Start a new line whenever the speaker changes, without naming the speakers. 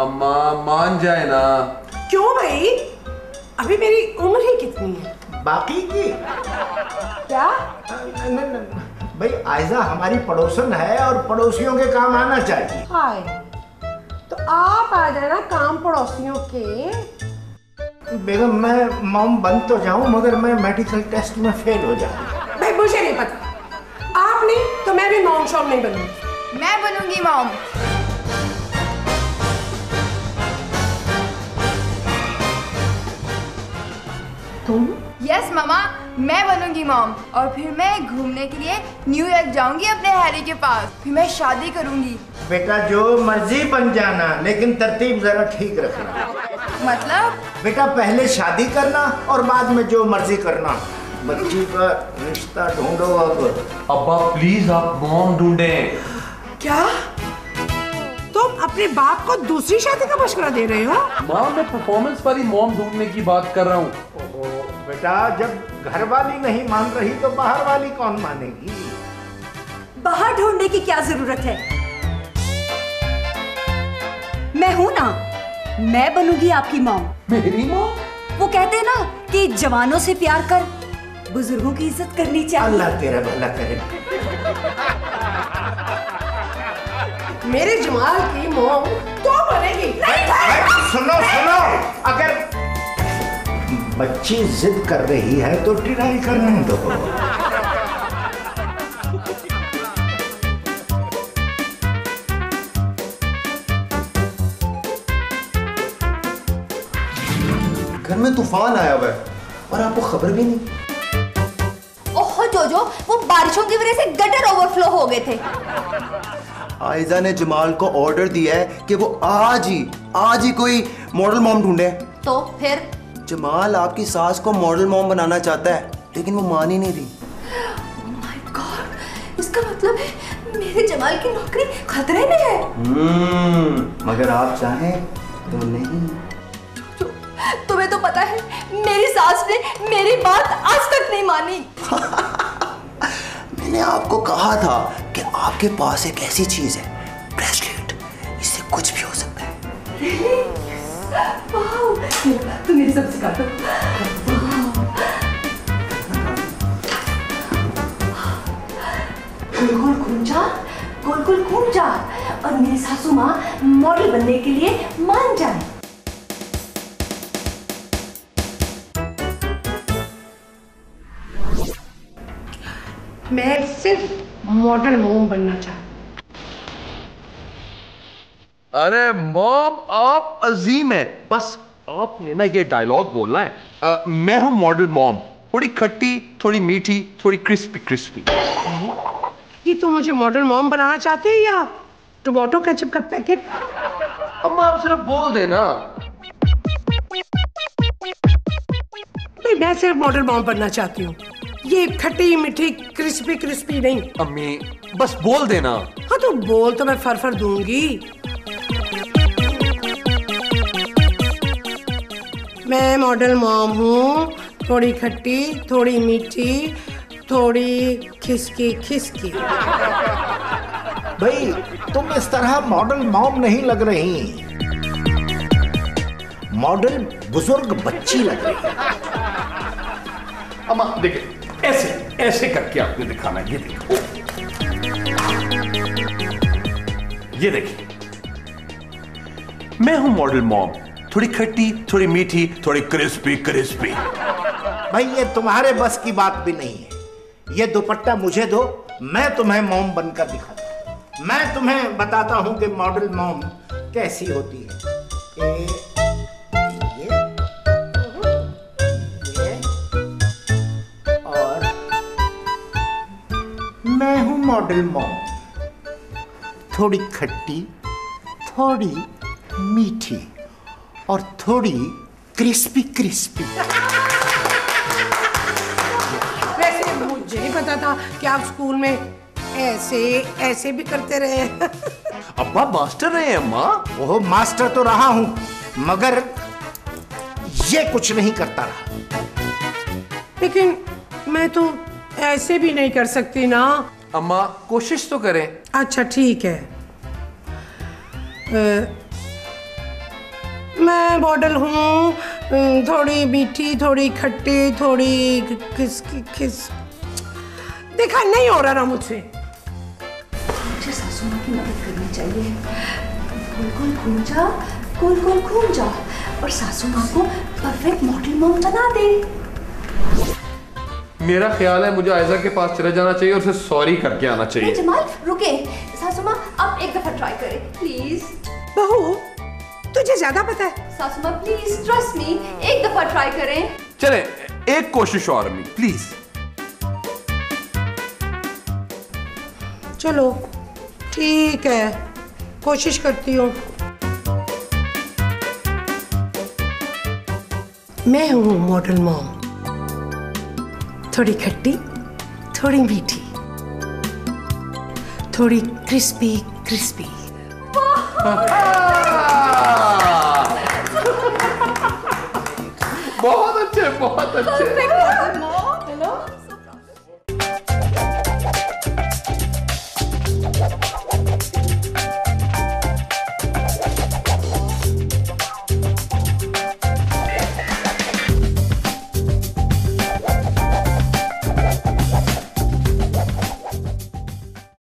अम्मा मान जाए ना।
क्यों भाई, अभी मेरी उम्र ही कितनी है?
बाकी की
क्या?
भाई आयजा हमारी पड़ोसन है और पड़ोसियों के काम आना चाहिए।
हाय, तो आप आ जाना काम पड़ोसियों के।
बेगम मैं मॉम बन तो जाऊं मगर मैं मेडिकल टेस्ट में फेल हो जाऊं।
भाई मुझे नहीं पता, आप नहीं तो मैं भी मॉम शॉम नहीं बनूंगी।
मैं बनूंगी मॉम।
तुम?
यस मामा, मैं बनूंगी मॉम और फिर मैं घूमने के लिए न्यूयॉर्क जाऊंगी अपने हैरी के पास। फिर मैं शादी करूंगी।
बेटा जो मर्जी बन जाना लेकिन तरतीब जरा ठीक रखना।
मतलब?
बेटा पहले शादी करना और बाद में जो मर्जी करना। बच्ची का रिश्ता ढूंढो अब।
अब्बा प्लीज आप मॉम ढूंढें।
क्या तुम अपने बाप को दूसरी शादी का मशवरा दे रहे हो?
माँ मैं परफॉर्मेंस वाली मॉम ढूंढने की बात कर रहा हूँ।
बेटा जब घर वाली नहीं मान रही तो बाहर वाली कौन मानेगी?
बाहर ढूंढने की क्या जरूरत है? मैं हूं ना, मैं बनूंगी आपकी मॉम।
मेरी मॉम?
वो कहते हैं ना कि जवानों से प्यार कर, बुजुर्गों की इज्जत करनी चाहिए।
अल्लाह तेरा भला करे।
मेरे जमाल की मॉम तो बनेगी।
सुनो सुनो, अगर बच्ची जिद कर रही है तो ट्राई करने दो।
घर में तूफान आया हुआ है और आपको खबर भी नहीं।
ओहो जोजो, वो बारिशों की वजह से गटर ओवरफ्लो हो गए थे।
आयजा ने जमाल को ऑर्डर दिया है कि वो आज ही कोई मॉडल मॉम ढूंढे।
तो फिर
जमाल आपकी सास को मॉडल मॉम बनाना चाहता है लेकिन वो मान ही नहीं रही।
Oh my God, इसका मतलब है मेरे जमाल की नौकरी खतरे में है।
मगर आप चाहें तो नहीं।
तुम्हें तो पता है मेरी सास ने मेरी बात आज तक नहीं मानी।
मैंने आपको कहा था कि आपके पास एक ऐसी चीज है, ब्रेसलेट, इससे कुछ भी हो सकता है।
तुम मेरी सब सिखा दो। गोल गोल घूम जा और मेरी सासू माँ मॉडल बनने के लिए मान जाए।
मैं सिर्फ मॉडल मॉम बनना चाहती।
अरे मॉम आप अजीम है, बस आपने ना ये डायलॉग बोलना है। मैं हूँ मॉडल मॉम, थोड़ी खट्टी, थोड़ी मीठी, थोड़ी क्रिस्पी क्रिस्पी।
कि तुम मुझे मॉडल मॉम बनाना चाहते हो या टोमेटो केचप का पैकेट?
अम्मा आप सिर्फ बोल देना।
मैं सिर्फ मॉडल मॉम बनना चाहती हूँ, ये खट्टी मीठी क्रिस्पी क्रिस्पी नहीं।
अम्मी बस बोल देना।
हाँ तो बोल तो मैं फर दूंगी। मैं मॉडल मॉम हूँ, थोड़ी खट्टी, थोड़ी मीठी, थोड़ी खिसकी खिसकी।
भाई तुम इस तरह मॉडल मॉम नहीं लग रही, मॉडल बुजुर्ग बच्ची लग रही।
अम्मा देखिए, ऐसे ऐसे करके आपने दिखाना है। ये देखो, ये देखिए, मैं हूं मॉडल मॉम, थोड़ी खट्टी, थोड़ी मीठी, थोड़ी क्रिस्पी क्रिस्पी।
भाई ये तुम्हारे बस की बात भी नहीं है। ये दुपट्टा मुझे दो, मैं तुम्हें मॉम बनकर दिखाता हूं। मैं तुम्हें बताता हूं कि मॉडल मॉम कैसी होती है। ये और मैं हूं मॉडल मॉम, थोड़ी खट्टी, थोड़ी मीठी और थोड़ी क्रिस्पी क्रिस्पी।
वैसे मुझे नहीं पता था कि आप स्कूल में ऐसे ऐसे भी करते रहे।
अब्बा मास्टर रहे हैं अम्मा।
ओह मास्टर तो रहा हूं मगर ये कुछ नहीं करता रहा।
लेकिन मैं तो ऐसे भी नहीं कर सकती ना।
अम्मा कोशिश तो करें।
अच्छा ठीक है, मैं मॉडल हूँ, थोड़ी मीठी, थोड़ी खट्टी, थोड़ी किस देखा नहीं हो रहा ना मुझसे।
मुझे सासू माँ की मदद करनी चाहिए। गोल गोल घूम जा, गोल गोल घूम जा और सासू माँ को परफेक्ट मॉडल मॉम बना दे।
मेरा ख्याल है मुझे आयजा के पास चले जाना चाहिए और उसे सॉरी करके आना चाहिए।
जमाल रुके, सासू माँ आप एक दफा ट्राई करें प्लीज।
बहू तुझे ज्यादा पता है।
सासू माँ प्लीज ट्रस्ट मी, एक दफा ट्राई करें।
चले एक कोशिश और अम्मी प्लीज।
चलो ठीक है, कोशिश करती हूँ। मैं हूँ मॉडल मॉम, थोड़ी खट्टी, थोड़ी मीठी, थोड़ी क्रिस्पी क्रिस्पी।
बहुत अच्छे, बहुत अच्छे।